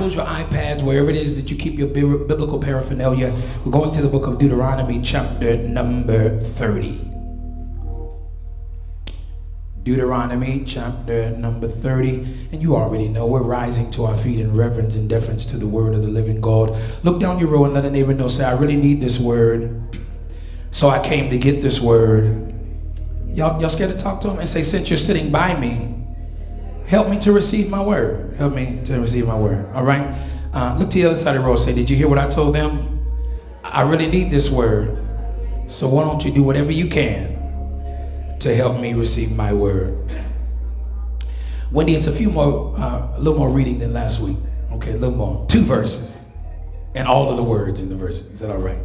Your iPads, wherever it is that you keep your biblical paraphernalia. We're going to the book of Deuteronomy, chapter number 30. Deuteronomy, chapter number 30. And you already know we're rising to our feet in reverence and deference to the word of the living God. Look down your row and let a neighbor know, say, I really need this word. So I came to get this word. Y'all scared to talk to him and say, since you're sitting by me, help me to receive my word. Help me to receive my word. All right? Look to the other side of the road. Say, did you hear what I told them? I really need this word. So why don't you do whatever you can to help me receive my word? Wendy, it's a little more reading than last week. Okay, a little more. 2 verses. And all of the words in the verses. Is that all right?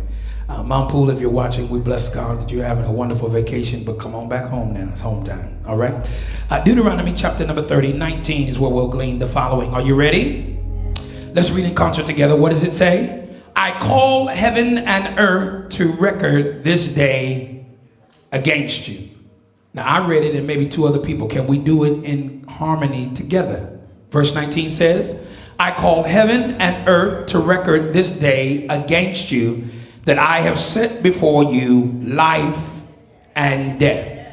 Mount Pool, if you're watching, we bless God that you're having a wonderful vacation, but come on back home now. It's home time. All right? Deuteronomy chapter number 30, 19 is where we'll glean the following. Are you ready? Let's read in concert together. What does it say? I call heaven and earth to record this day against you. Now, I read it and maybe 2 other people. Can we do it in harmony together? Verse 19 says, I call heaven and earth to record this day against you, that I have set before you life and death.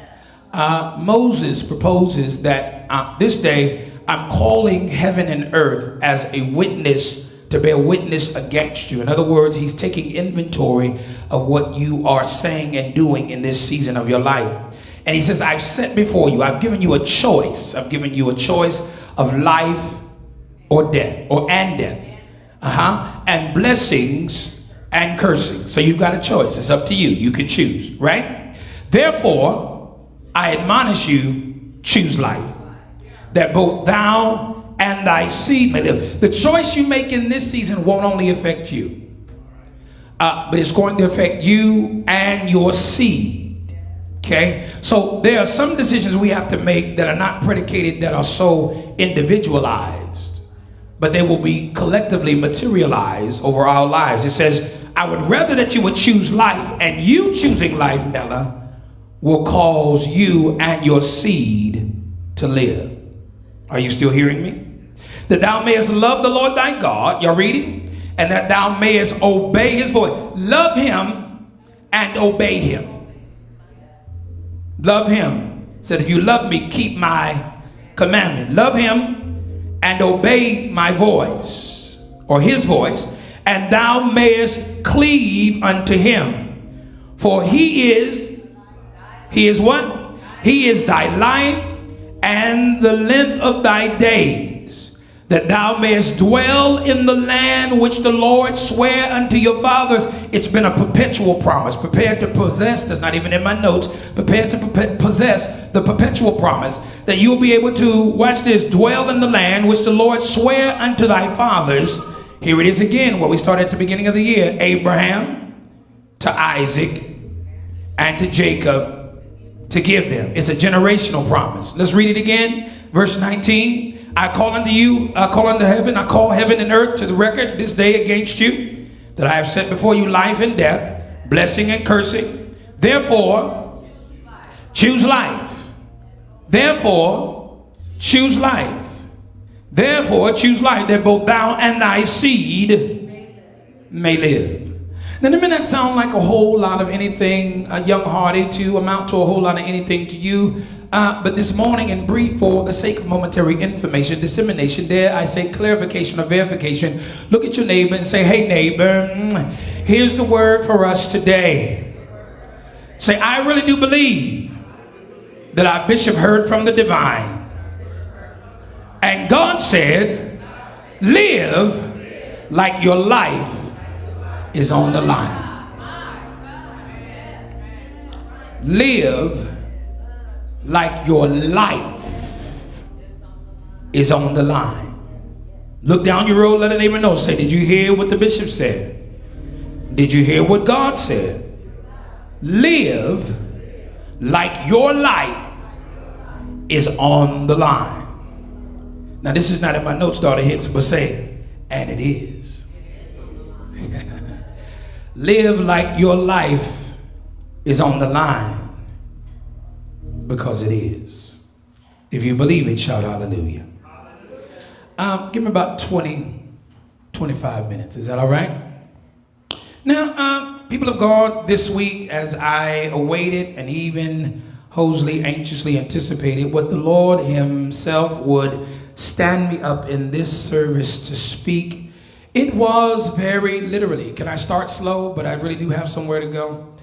Moses proposes that this day I'm calling heaven and earth as a witness to bear witness against you. In other words, he's taking inventory of what you are saying and doing in this season of your life. And he says, I've set before you, I've given you a choice. I've given you a choice of life or death, and death. And blessings and cursing. So you've got a choice. It's up to you. You can choose, right? Therefore, I admonish you, choose life, that both thou and thy seed may live. The choice you make in this season won't only affect you, but it's going to affect you and your seed. Okay? So there are some decisions we have to make that are not predicated, that are so individualized, but they will be collectively materialized over our lives. It says, I would rather that you would choose life, and you choosing life, Nella, will cause you and your seed to live. Are you still hearing me? That thou mayest love the Lord thy God, you're reading, and that thou mayest obey his voice. Love him and obey him. Love him. Said, if you love me, keep my commandment. Love him and obey my voice, or his voice, and thou mayest cleave unto him. For he is what? He is thy life and the length of thy days, that thou mayest dwell in the land which the Lord sware unto your fathers. It's been a perpetual promise. Prepared to possess, that's not even in my notes, prepared to possess the perpetual promise, that you will be able to, watch this, dwell in the land which the Lord sware unto thy fathers. Here it is again, where we started at the beginning of the year. Abraham, to Isaac, and to Jacob, to give them. It's a generational promise. Let's read it again. Verse 19. I call unto you, I call unto heaven, I call heaven and earth to the record this day against you, that I have set before you life and death, blessing and cursing. Therefore, choose life. Therefore, choose life. Therefore, choose life, that both thou and thy seed may live. Now, it may not sound like a whole lot of anything, young Hardy, to amount to a whole lot of anything to you. But this morning, in brief, for the sake of momentary information, dissemination, dare I say clarification or verification, look at your neighbor and say, hey neighbor, Here's the word for us today. Say, I really do believe that our bishop heard from the divine. And God said, live like your life is on the line. Live like your life is on the line. Look down your road, let a neighbor know. Say, did you hear what the bishop said? Did you hear what God said? Live like your life is on the line. Now, this is not in my notes, daughter Hicks, but say, and it is. Live like your life is on the line, because it is. If you believe it, shout hallelujah. Give me about 25 minutes. Is that all right? Now, people of God, this week, as I awaited and even Hosley anxiously anticipated what the Lord himself would stand me up in this service to speak, it was very literally. Can I start slow? But I really do have somewhere to go.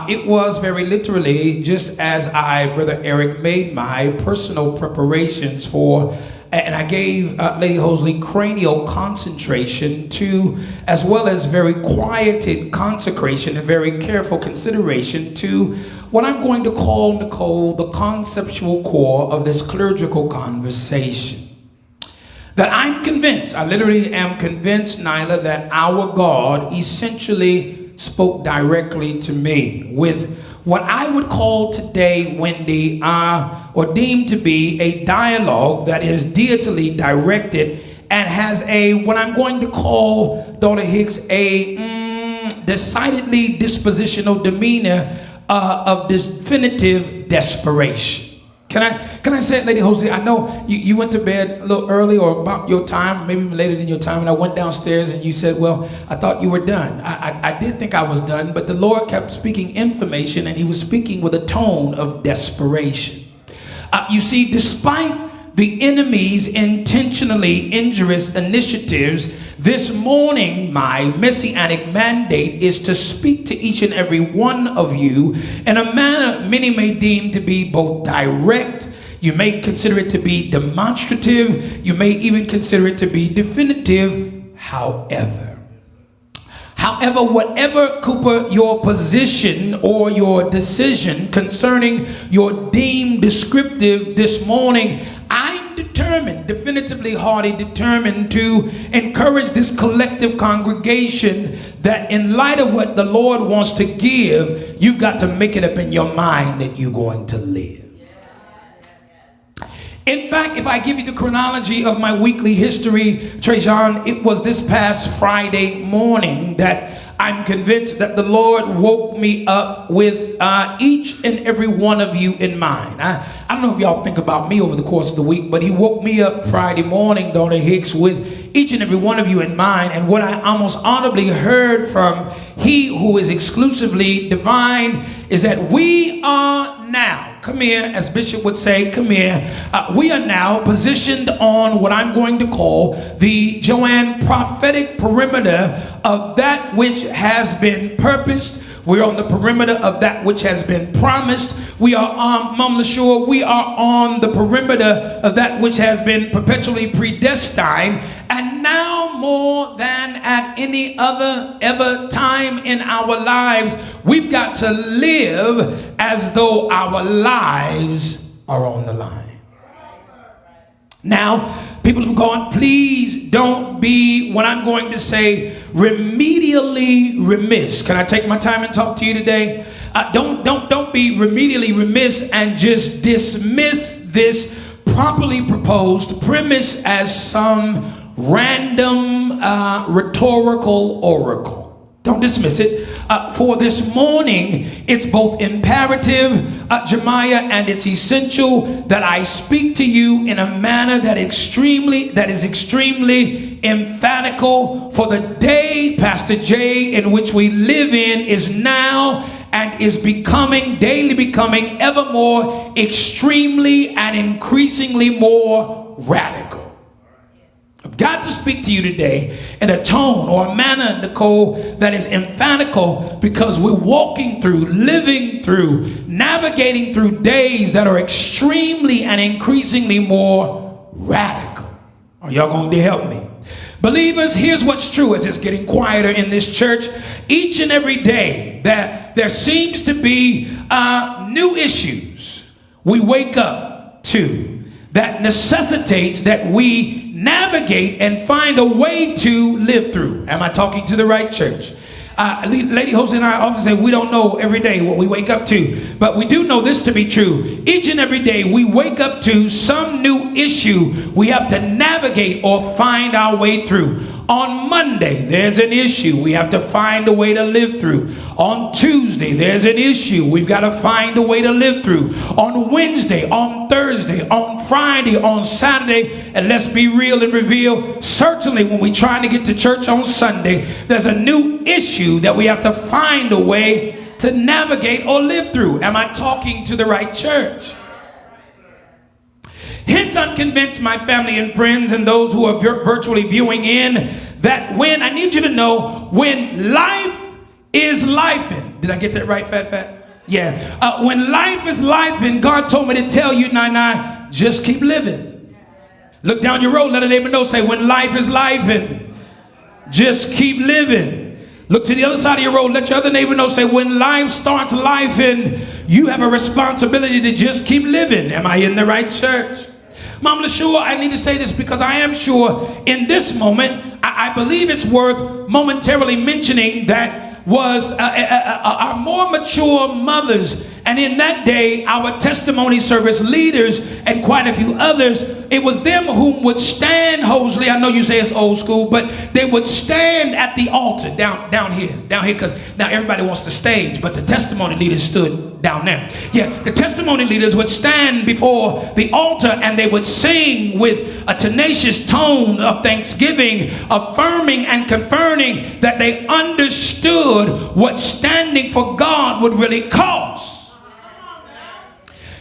It was very literally, just as Brother Eric, made my personal preparations for, and I gave Lady Hosley cranial concentration to, as well as very quieted consecration and very careful consideration to what I'm going to call, Nicole, the conceptual core of this clerical conversation. That I'm convinced, I literally am convinced, Nyla, that our God essentially spoke directly to me with what I would call today, Wendy, or deemed to be a dialogue that is deitily directed and has what I'm going to call, daughter Hicks, decidedly dispositional demeanor of definitive desperation. Can I say it, Lady Hosley? I know you went to bed a little early or about your time, maybe even later than your time, and I went downstairs and you said, well, I thought you were done. I did think I was done, but the Lord kept speaking information, and he was speaking with a tone of desperation. You see, despite the enemy's intentionally injurious initiatives, this morning my messianic mandate is to speak to each and every one of you in a manner many may deem to be both direct. You may consider it to be demonstrative. You may even consider it to be definitive. However, whatever, Cooper, your position or your decision concerning your deemed descriptive this morning, I'm determined, definitively hearty determined, to encourage this collective congregation that in light of what the Lord wants to give, you've got to make it up in your mind that you're going to live. In fact, if I give you the chronology of my weekly history, Trajan, it was this past Friday morning that I'm convinced that the Lord woke me up with each and every one of you in mind. I don't know if y'all think about me over the course of the week, but he woke me up Friday morning, daughter Hicks, with each and every one of you in mind. And what I almost audibly heard from he who is exclusively divine is that we are now, come here, as Bishop would say, come here. We are now positioned on what I'm going to call the Joanne prophetic perimeter of that which has been purposed. We're on the perimeter of that which has been promised. We are on, Mom LaSure, we are on the perimeter of that which has been perpetually predestined. And now more than at any other ever time in our lives, we've got to live as though our lives are on the line. Now, people of God, please don't be, what I'm going to say, remedially remiss. Can I take my time and talk to you today? Don't be remedially remiss and just dismiss this properly proposed premise as some random rhetorical oracle. Don't dismiss it. For this morning, it's both imperative, Jemiah, and it's essential that I speak to you in a manner that is extremely emphatical. For the day, Pastor J, in which we live in is now and is daily becoming ever more extremely and increasingly more radical. I've got to speak to you today in a tone or a manner, Nicole, that is emphatical, because we're walking through, living through, navigating through days that are extremely and increasingly more radical. Are y'all going to help me? Believers, here's what's true as it's getting quieter in this church. Each and every day that there seems to be new issues we wake up to that necessitates that we navigate and find a way to live through. Am I talking to the right church? Lady Hosley and I often say we don't know every day what we wake up to, but we do know this to be true. Each and every day we wake up to some new issue we have to navigate or find our way through. On Monday, there's an issue we have to find a way to live through. On Tuesday, there's an issue we've got to find a way to live through. On Wednesday, on Thursday, on Friday, on Saturday, and let's be real and reveal, certainly when we're trying to get to church on Sunday, there's a new issue that we have to find a way to navigate or live through. Am I talking to the right church? Hence, I'm convinced, my family and friends and those who are virtually viewing in, that when, I need you to know, when life is lifing, did I get that right, Fat? Yeah. When life is lifing, God told me to tell you, Nine, just keep living. Look down your road, let a neighbor know, say, when life is lifing, just keep living. Look to the other side of your road, let your other neighbor know, say, when life starts lifing, you have a responsibility to just keep living. Am I in the right church? Mom, sure, I need to say this because I am sure in this moment, I believe it's worth momentarily mentioning that was our more mature mothers, and in that day, our testimony service leaders and quite a few others, it was them whom would stand, Hosley, I know you say it's old school, but they would stand at the altar down here, because now everybody wants the stage, but the testimony leaders stood down there. Yeah, the testimony leaders would stand before the altar and they would sing with a tenacious tone of thanksgiving, affirming and confirming that they understood what standing for God would really cost.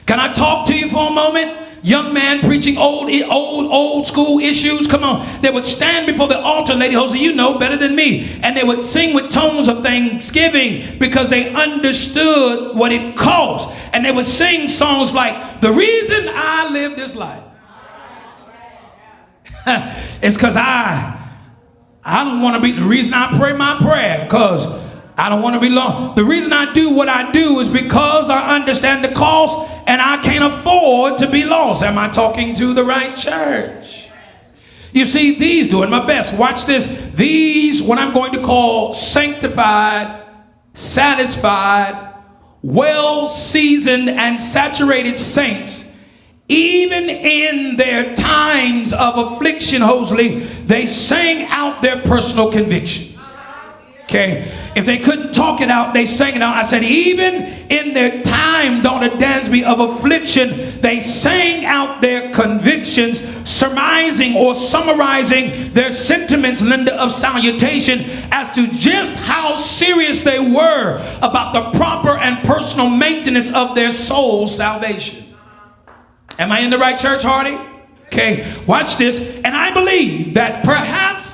Can I talk to you for a moment? Young man preaching old school issues. Come on. They would stand before the altar, Lady Hosley, you know better than me. And they would sing with tones of thanksgiving because they understood what it cost. And they would sing songs like, the reason I live this life is because I don't want to be, the reason I pray my prayer, because I don't want to be lost. The reason I do what I do is because I understand the cost and I can't afford to be lost. Am I talking to the right church? You see, these, doing my best, watch this, these, what I'm going to call sanctified, satisfied, well-seasoned and saturated saints, even in their times of affliction, Hosley, they sang out their personal convictions. Okay, if they couldn't talk it out, they sang it out. I said, even in their time, Dr. Dansby, of affliction, they sang out their convictions, surmising or summarizing their sentiments, Linda, of salutation as to just how serious they were about the proper and personal maintenance of their soul's salvation. Am I in the right church, Hardy? Okay, watch this. And I believe that perhaps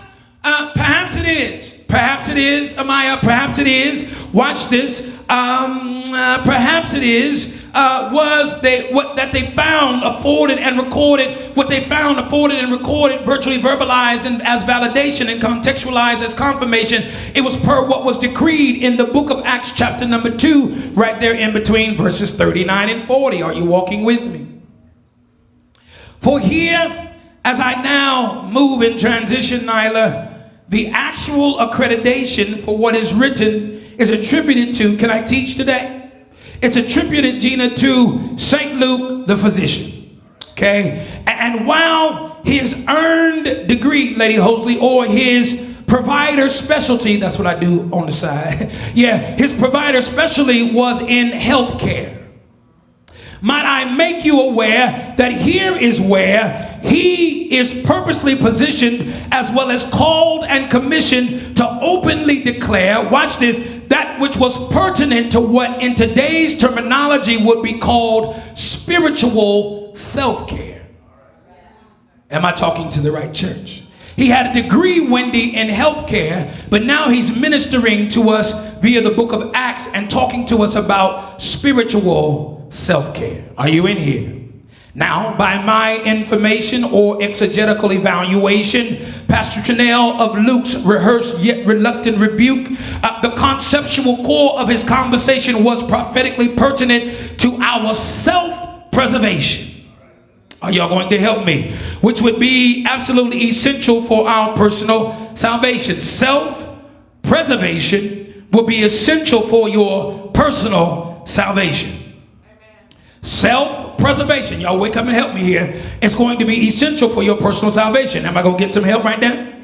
it is. Perhaps it is, Amaya, perhaps it is, watch this, perhaps it is, that they found afforded and recorded, what they found afforded and recorded, virtually verbalized and as validation and contextualized as confirmation. It was per what was decreed in the book of Acts chapter number 2, right there in between verses 39 and 40. Are you walking with me? For here, as I now move in transition, Nyla, the actual accreditation for what is written is attributed to, can I teach today? It's attributed, Gina, to St. Luke, the physician. Okay? And while his earned degree, Lady Hosley, or his provider specialty, that's what I do on the side. Yeah, his provider specialty was in healthcare. Might I make you aware that here is where he is purposely positioned as well as called and commissioned to openly declare, watch this, that which was pertinent to what in today's terminology would be called spiritual self-care. Am I talking to the right church? He had a degree, Wendy, in healthcare, but now he's ministering to us via the book of Acts and talking to us about spiritual self-care. Are you in here? Now, by my information or exegetical evaluation, Pastor Chanel of Luke's rehearsed yet reluctant rebuke, the conceptual core of his conversation was prophetically pertinent to our self-preservation. Are y'all going to help me? Which would be absolutely essential for our personal salvation. Self-preservation will be essential for your personal salvation. Self-preservation, y'all wake up and help me here. It's going to be essential for your personal salvation. Am I going to get some help right now?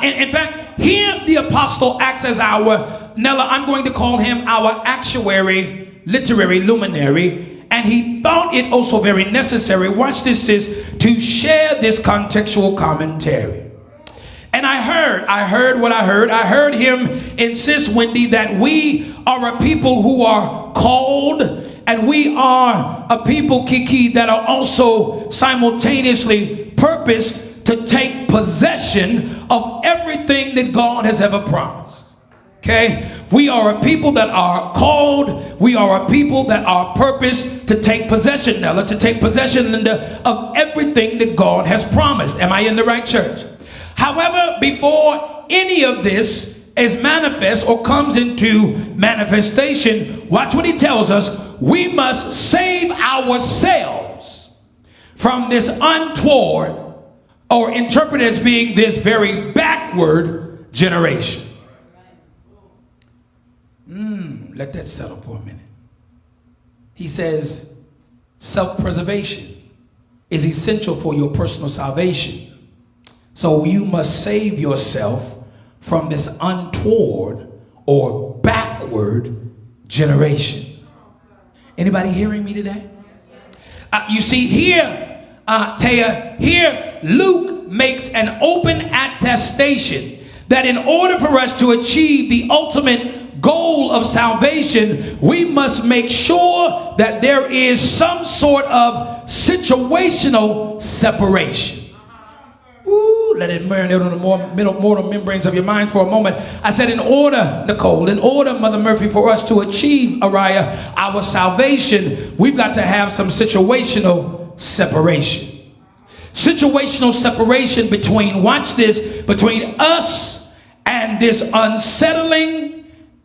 In fact, here the apostle acts as our, Nella, I'm going to call him our actuary, literary luminary. And he thought it also very necessary, watch this, is to share this contextual commentary. And I heard what I heard. I heard him insist, Wendy, that we are a people who are called, and we are a people, Kiki, that are also simultaneously purposed to take possession of everything that God has ever promised. Okay? We are a people that are called. We are a people that are purposed to take possession, Nella, to take possession, Linda, of everything that God has promised. Am I in the right church? However, before any of this is manifest or comes into manifestation, watch what he tells us. We must save ourselves from this untoward, or interpreted as being this very backward generation. Let that settle for a minute. He says self-preservation is essential for your personal salvation. So you must save yourself from this untoward or backward generation. Anybody hearing me today? You see here, Taya, here Luke makes an open attestation that in order for us to achieve the ultimate goal of salvation, we must make sure that there is some sort of situational separation. Ooh, let it marinate on the mortal membranes of your mind for a moment. I said in order, Nicole, in order, Mother Murphy, for us to achieve, Araya, our salvation, we've got to have some situational separation. Situational separation between, watch this, between us and this unsettling,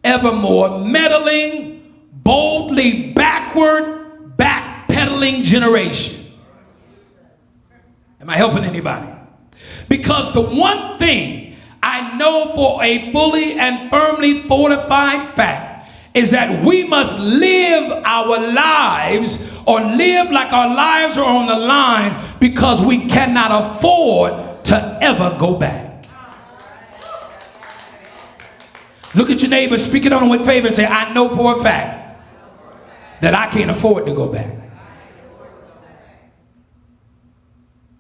evermore meddling, boldly backward, backpedaling generation. Am I helping anybody? Because the one thing I know for a fully and firmly fortified fact is that we must live our lives, or live like our lives are on the line, because we cannot afford to ever go back. Look at your neighbor, speak it on them with favor, and say, I know for a fact that I can't afford to go back.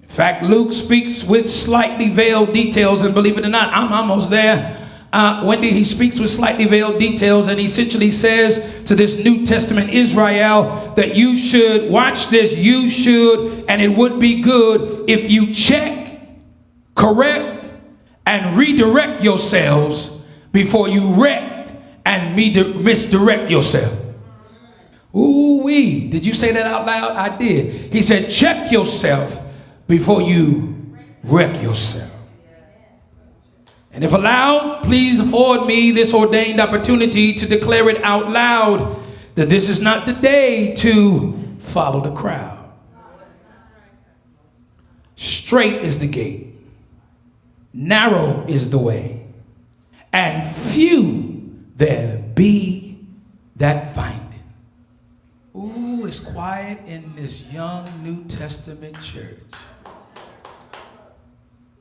In fact, Luke speaks with slightly veiled details, and believe it or not, I'm almost there. Wendy, he speaks with slightly veiled details, and he essentially says to this New Testament Israel that you should, watch this, you should, and it would be good if you check, correct, and redirect yourselves before you wreck and misdirect yourself. Ooh-wee. Did you say that out loud? I did. He said, check yourself before you wreck yourself. And if allowed, please afford me this ordained opportunity to declare it out loud that this is not the day to follow the crowd. Straight is the gate. Narrow is the way. And few there be that find it. Ooh, it's quiet in this young New Testament church.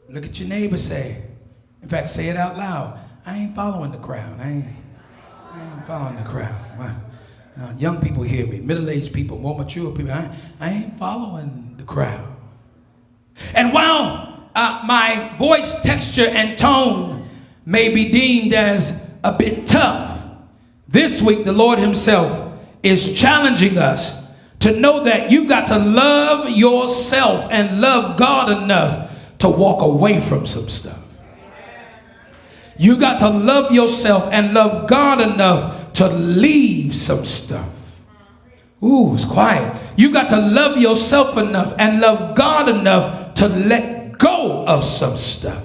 Look at your neighbor, say, in fact, say it out loud. I ain't following the crowd. I ain't following the crowd. Young people hear me, middle-aged people, more mature people. I ain't following the crowd. And while my voice texture and tone may be deemed as a bit tough, this week the Lord himself is challenging us to know that you've got to love yourself and love God enough to walk away from some stuff. You got to love yourself and love God enough to leave some stuff. Ooh, it's quiet. You got to love yourself enough and love God enough to let go of some stuff.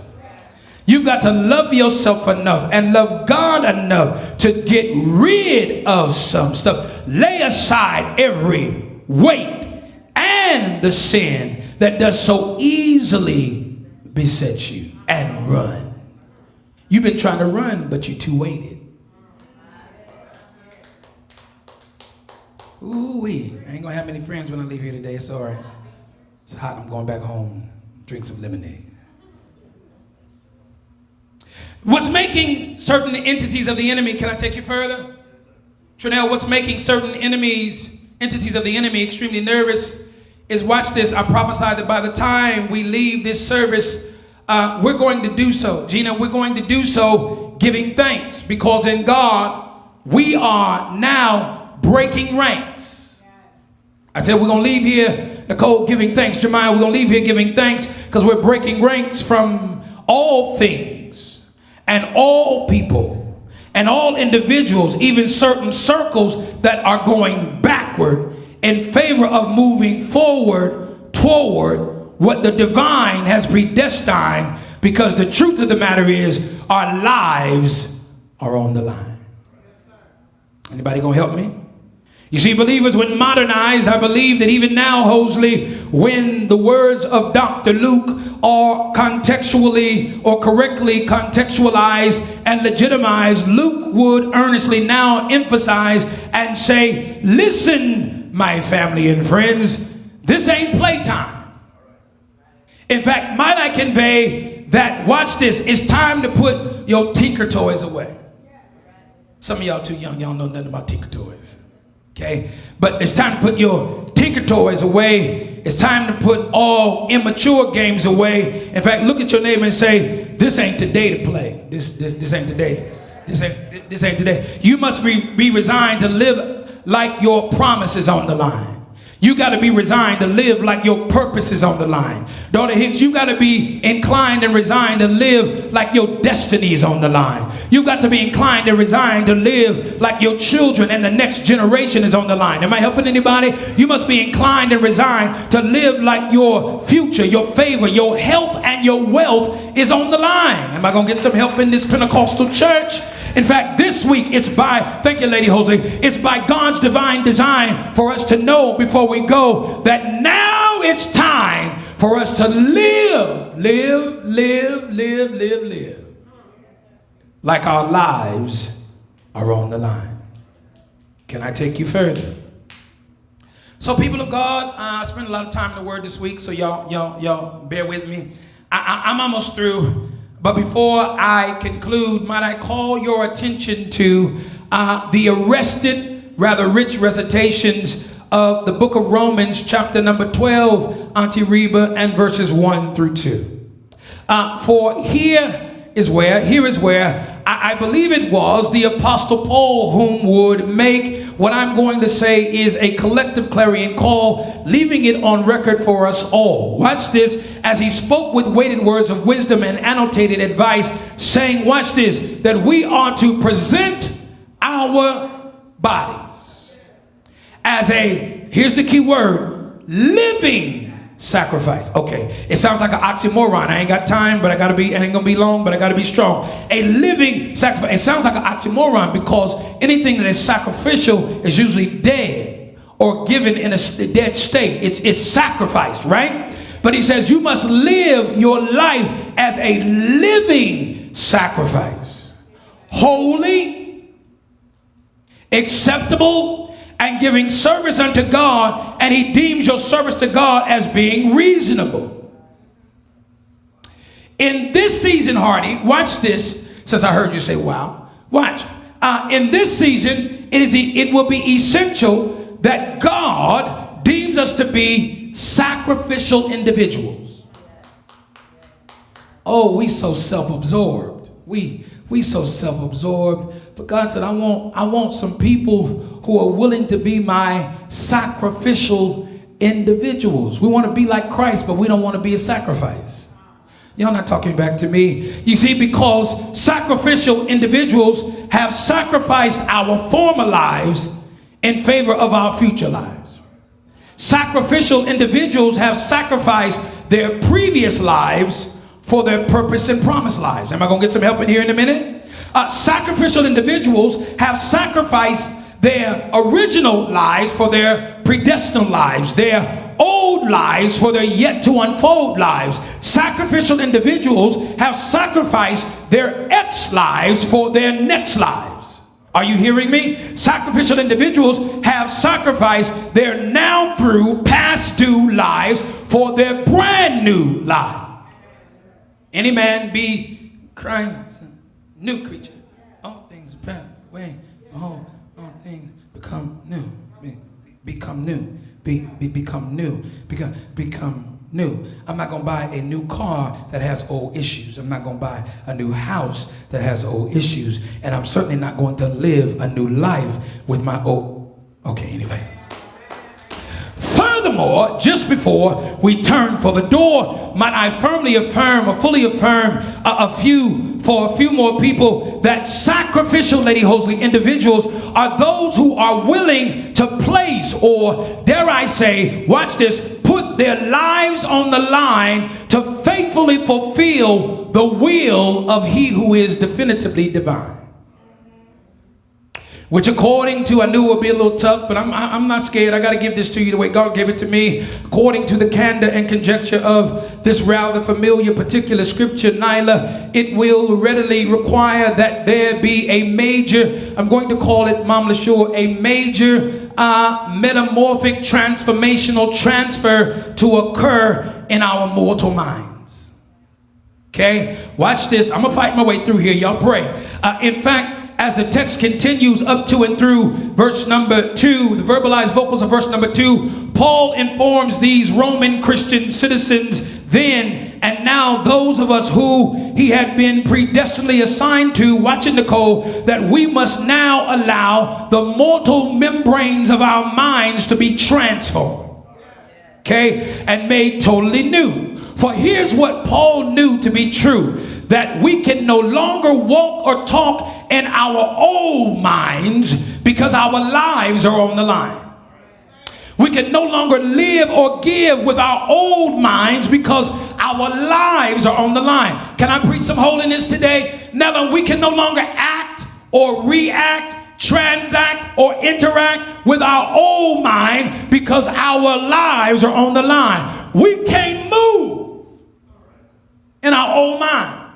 You got to love yourself enough and love God enough to get rid of some stuff. Lay aside every weight and the sin that does so easily beset you and run. You've been trying to run, but you're too weighted. Ooh-wee. I ain't gonna have many friends when I leave here today. It's all right. It's hot. I'm going back home. Drink some lemonade. What's making certain entities of the enemy, can I take you further? Trinell, what's making certain entities of the enemy extremely nervous is, watch this, I prophesy that by the time we leave this service, we're going to do so. Gina, we're going to do so giving thanks, because in God, we are now breaking ranks. I said we're going to leave here, Nicole, giving thanks. Jeremiah, we're going to leave here giving thanks because we're breaking ranks from all things and all people and all individuals, even certain circles that are going backward in favor of moving forward toward what the divine has predestined, because the truth of the matter is our lives are on the line. Anybody gonna help me? You see, believers, when modernized, I believe that even now, Hosley, when the words of Dr. Luke are contextually or correctly contextualized and legitimized, Luke would earnestly now emphasize and say, listen, my family and friends, this ain't playtime. In fact, might I convey that, watch this, it's time to put your tinker toys away. Some of y'all too young, y'all know nothing about tinker toys. Okay, but it's time to put your tinker toys away. It's time to put all immature games away. In fact, look at your neighbor and say, this ain't the day to play. This ain't the day. This ain't today. You must be resigned to live like your promise is on the line. You got to be resigned to live like your purpose is on the line. Daughter Hicks, you got to be inclined and resigned to live like your destiny is on the line. You got to be inclined and resigned to live like your children and the next generation is on the line. Am I helping anybody? You must be inclined and resigned to live like your future, your favor, your health, and your wealth is on the line. Am I going to get some help in this Pentecostal church? In fact, this week, it's by, thank you, Lady Hosley, it's by God's divine design for us to know before we go that now it's time for us to live like our lives are on the line. Can I take you further? So, people of God, I spent a lot of time in the Word this week, so y'all bear with me. I'm almost through. But before I conclude, might I call your attention to the arrested, rather rich recitations of the book of Romans, chapter number 12, Auntie Reba, and verses 1 through 2. For here is where I believe it was the Apostle Paul whom would make what I'm going to say is a collective clarion call, leaving it on record for us all. Watch this, as he spoke with weighted words of wisdom and annotated advice, saying, watch this, that we are to present our bodies as a, here's the key word, living sacrifice. Okay, it sounds like an oxymoron. I ain't got time, but I gotta be, it ain't gonna be long, but I gotta be strong. A living sacrifice. It sounds like an oxymoron because anything that is sacrificial is usually dead or given in a dead state. It's sacrificed, right? But he says you must live your life as a living sacrifice, holy, acceptable, and giving service unto God, and he deems your service to God as being reasonable. In this season, Hardy, watch this, since I heard you say, wow, watch. In this season, it will be essential that God deems us to be sacrificial individuals. Oh, we so self-absorbed. We so self-absorbed. But God said, I want some people who are willing to be my sacrificial individuals. We want to be like Christ, but we don't want to be a sacrifice. Y'all not talking back to me. You see, because sacrificial individuals have sacrificed our former lives in favor of our future lives. Sacrificial individuals have sacrificed their previous lives for their purpose and promised lives. Am I going to get some help in here in a minute? Sacrificial individuals have sacrificed their original lives for their predestined lives, their old lives for their yet to unfold lives. Sacrificial individuals have sacrificed their ex lives for their next lives. Are you hearing me? Sacrificial individuals have sacrificed their now through past due lives for their brand new life. Any man be crying, new creature. All things pass away. All things become new. Become new. Become new. Become new. I'm not going to buy a new car that has old issues. I'm not going to buy a new house that has old issues. And I'm certainly not going to live a new life with my old. Okay, anyway. Furthermore, just before we turn for the door, might I firmly affirm or fully affirm a few more people that sacrificial, Lady Hosley, individuals are those who are willing to place, or dare I say, watch this, put their lives on the line to faithfully fulfill the will of He who is definitively divine. Which according to, I knew it would be a little tough, but I'm not scared. I got to give this to you the way God gave it to me. According to the candor and conjecture of this rather familiar particular scripture, Nyla, it will readily require that there be a major, I'm going to call it, Mom LaSure, a major metamorphic transformational transfer to occur in our mortal minds. Okay, watch this. I'm going to fight my way through here. Y'all pray. In fact, as the text continues up to and through verse number 2, the verbalized vocals of verse number 2, Paul informs these Roman Christian citizens then and now, those of us who he had been predestinedly assigned to, watching Nicole, that we must now allow the mortal membranes of our minds to be transformed, okay, and made totally new. For here's what Paul knew to be true, that we can no longer walk or talk in our old minds because our lives are on the line. We can no longer live or give with our old minds because our lives are on the line. Can I preach some holiness today? Now we can no longer act or react, transact or interact with our old mind because our lives are on the line. We can't move in our old mind.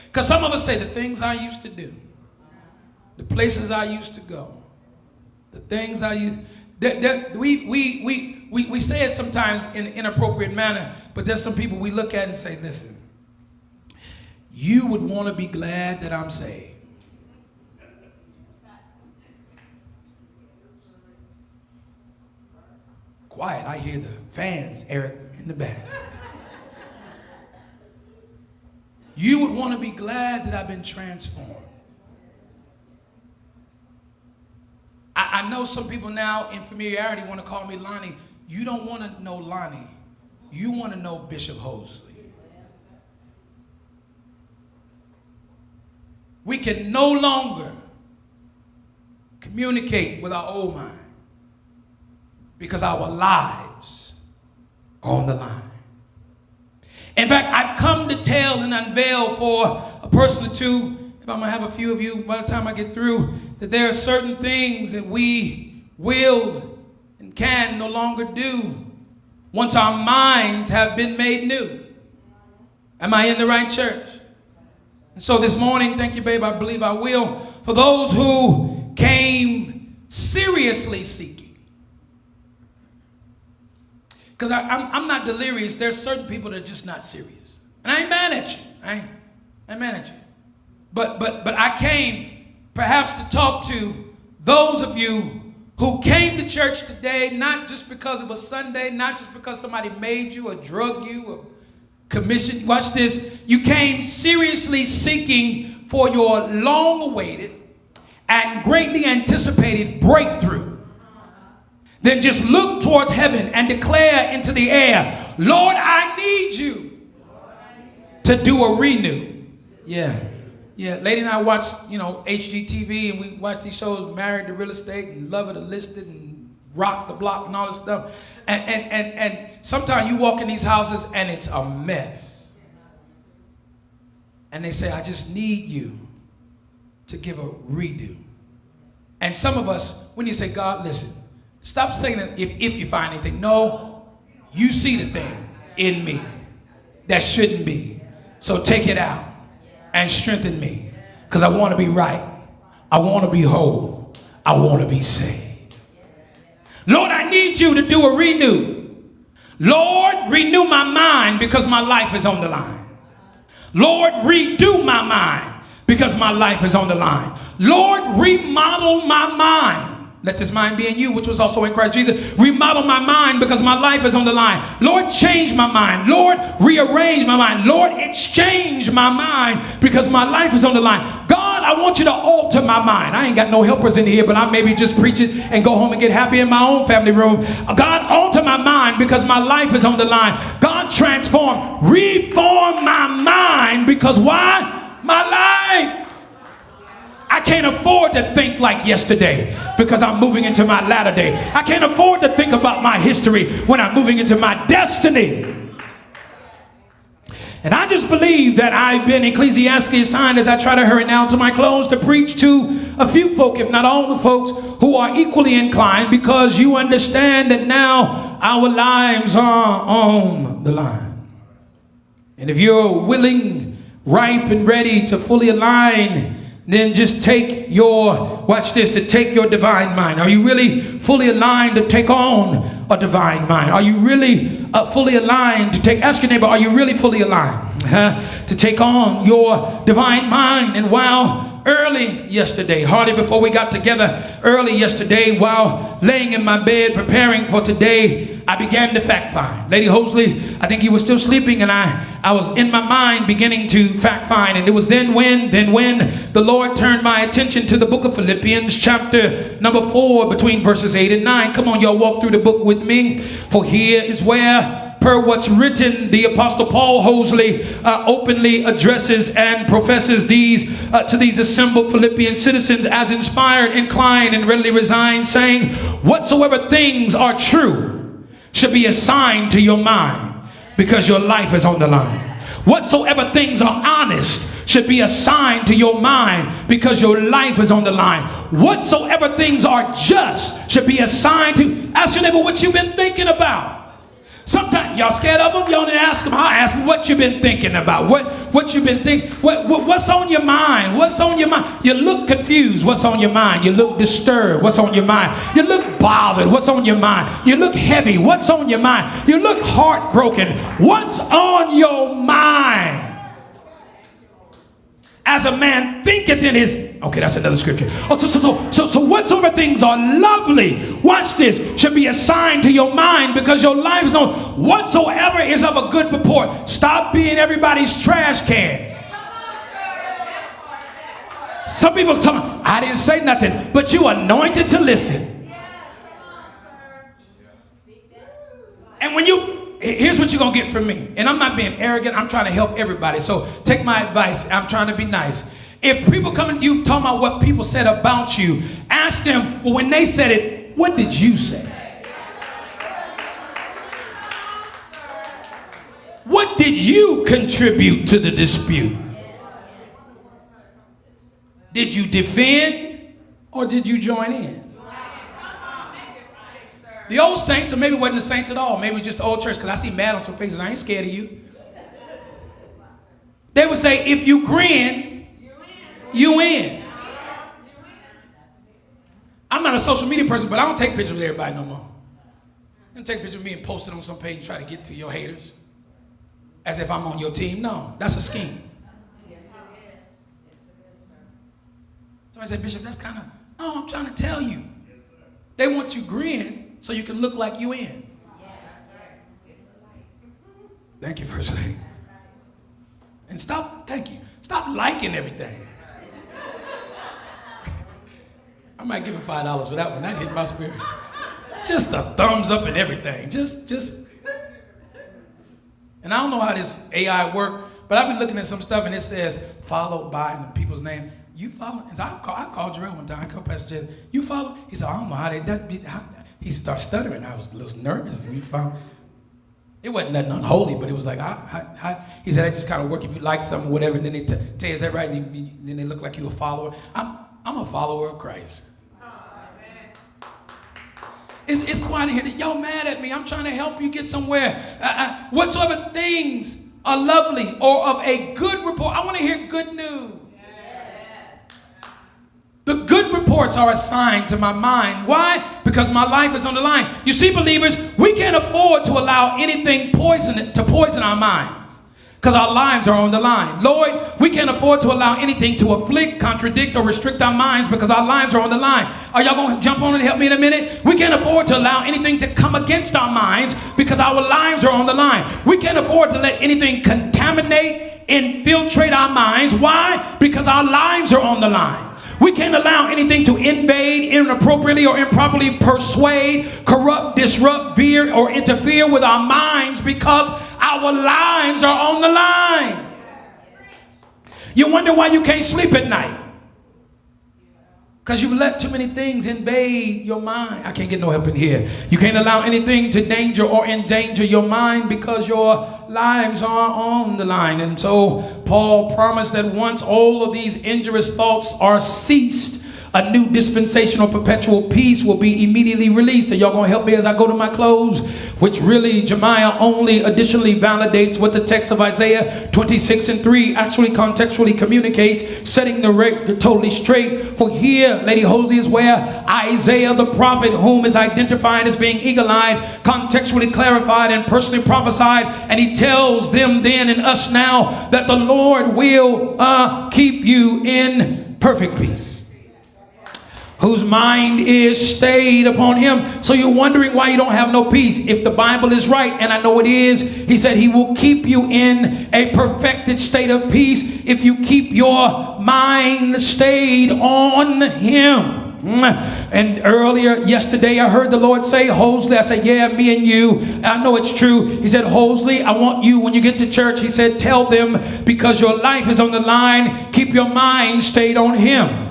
Because some of us say the things I used to do, the places I used to go, the things I used, we say it sometimes in an inappropriate manner, but there's some people we look at and say, listen, you would want to be glad that I'm saved. Quiet, I hear the fans, Eric, in the back. You would want to be glad that I've been transformed. I know some people now in familiarity want to call me Lonnie. You don't want to know Lonnie. You want to know Bishop Hosley. We can no longer communicate with our old mind because our lives are on the line. In fact, I've come to tell and unveil for a person or two, if I'm going to have a few of you by the time I get through, that there are certain things that we will and can no longer do once our minds have been made new. Am I in the right church? And so this morning, thank you, babe, I believe I will, for those who came seriously seeking. Because I'm not delirious. There's certain people that are just not serious. And I ain't mad at you. I ain't mad at you. But I came perhaps to talk to those of you who came to church today, not just because it was Sunday, not just because somebody made you or drug you or commissioned you. Watch this. You came seriously seeking for your long-awaited and greatly anticipated breakthrough. Then just look towards heaven and declare into the air, Lord, I need you to do a renew. Yeah. Yeah, Lady and I watch, HGTV, and we watch these shows, Married to Real Estate and Love It or Listed and Rock the Block and all this stuff. And sometimes you walk in these houses and it's a mess. And they say, I just need you to give a redo. And some of us, when you say, God, listen, stop saying that if you find anything. No, you see the thing in me that shouldn't be. So take it out and strengthen me, because I want to be right. I want to be whole. I want to be saved. Lord, I need you to do a renew. Lord, renew my mind because my life is on the line. Lord, redo my mind because my life is on the line. Lord, remodel my mind. Let this mind be in you, which was also in Christ Jesus. Remodel my mind because my life is on the line. Lord, change my mind. Lord, rearrange my mind. Lord, exchange my mind because my life is on the line. God, I want you to alter my mind. I ain't got no helpers in here, but I maybe just preach it and go home and get happy in my own family room. God, alter my mind because my life is on the line. God, transform, reform my mind because why? My life. I can't afford to think like yesterday because I'm moving into my latter day. I can't afford to think about my history when I'm moving into my destiny. And I just believe that I've been Ecclesiastes assigned, as I try to hurry now to my close, to preach to a few folk, if not all the folks, who are equally inclined, because you understand that now our lives are on the line. And if you're willing, ripe, and ready to fully align, then just take your, watch this, to take your divine mind. Are you really fully aligned to take on a divine mind? Are you really fully aligned to take, ask your neighbor, are you really fully aligned to take on your divine mind? And while early yesterday, hardly before we got together, early yesterday, while laying in my bed preparing for today, I began to fact find. Lady Hosley, I think you were still sleeping, and I was in my mind beginning to fact find. And it was then when the Lord turned my attention to the book of Philippians, chapter number 4, between verses 8 and 9. Come on, y'all, walk through the book with me. For here is where, per what's written, the Apostle Paul Hosley openly addresses and professes these to these assembled Philippian citizens as inspired, inclined, and readily resigned, saying, whatsoever things are true should be assigned to your mind because your life is on the line. Whatsoever things are honest should be assigned to your mind because your life is on the line. Whatsoever things are just should be assigned to, ask your neighbor what you've been thinking about. Sometimes y'all scared of them. Y'all didn't ask them. I ask them what you've been thinking about. What you've been thinking. What's on your mind? What's on your mind? You look confused. What's on your mind? You look disturbed. What's on your mind? You look bothered. What's on your mind? You look heavy. What's on your mind? You look heartbroken. What's on your mind? As a man thinketh in his, okay, that's another scripture. Oh, so whatsoever things are lovely, watch this, should be assigned to your mind because your life is on. Whatsoever is of a good report. Stop being everybody's trash can. Some people tell me, I didn't say nothing, but you anointed to listen. And when you, here's what you're going to get from me. And I'm not being arrogant. I'm trying to help everybody. So take my advice. I'm trying to be nice. If people come to you talking about what people said about you, ask them, well, when they said it, what did you say? What did you contribute to the dispute? Did you defend or did you join in? The old saints, or maybe it wasn't the saints at all. Maybe just the old church, because I see mad on some faces. I ain't scared of you. They would say, if you grin, you win. I'm not a social media person, but I don't take pictures with everybody no more. I don't take pictures of me and post it on some page and try to get to your haters as if I'm on your team. No, that's a scheme. Somebody said, Bishop, that's kind of, no, I'm trying to tell you. They want you grin so you can look like you in. Thank you, First Lady. And stop liking everything. I might give him $5 for that one. That hit my spirit. Just a thumbs up and everything. Just. And I don't know how this AI work, But I've been looking at some stuff and it says followed by in people's name. You follow? And I called Jarrell one time. I called Pastor Jed. You follow? He said, I don't know how they he started stuttering. I was a little nervous. You follow? It wasn't nothing unholy, but it was like, he said, I just kind of work if you like something, whatever. And then they tell you, is that right? And then they look like you a follower. I'm a follower of Christ. It's quiet in here. Y'all mad at me. I'm trying to help you get somewhere. Whatsoever things are lovely or of a good report. I want to hear good news. The good reports are assigned to my mind. Why? Because my life is on the line. You see, believers, we can't afford to allow anything to poison our minds because our lives are on the line. Lord, we can't afford to allow anything to afflict, contradict, or restrict our minds because our lives are on the line. Are y'all going to jump on and help me in a minute? We can't afford to allow anything to come against our minds because our lives are on the line. We can't afford to let anything contaminate, infiltrate our minds. Why? Because our lives are on the line. We can't allow anything to invade, inappropriately or improperly persuade, corrupt, disrupt, veer, or interfere with our minds because our lives are on the line. You wonder why you can't sleep at night. Because you've let too many things invade your mind. I can't get no help in here. You can't allow anything to danger or endanger your mind because your lives are on the line. And so Paul promised that once all of these injurious thoughts are ceased, a new dispensational perpetual peace will be immediately released. Are y'all going to help me as I go to my close? Which really, Jeremiah only additionally validates what the text of Isaiah 26:3 actually contextually communicates, setting the record totally straight. For here, Lady Hosley, is where Isaiah the prophet, whom is identified as being eagle-eyed, contextually clarified and personally prophesied, and he tells them then and us now that the Lord will keep you in perfect peace, whose mind is stayed upon him. So you're wondering why you don't have no peace. If the Bible is right, and I know it is, he said he will keep you in a perfected state of peace if you keep your mind stayed on him. And earlier, yesterday, I heard the Lord say, Hosley, I said, yeah, me and you. I know it's true. He said, Hosley, I want you, when you get to church, he said, tell them, because your life is on the line, keep your mind stayed on him.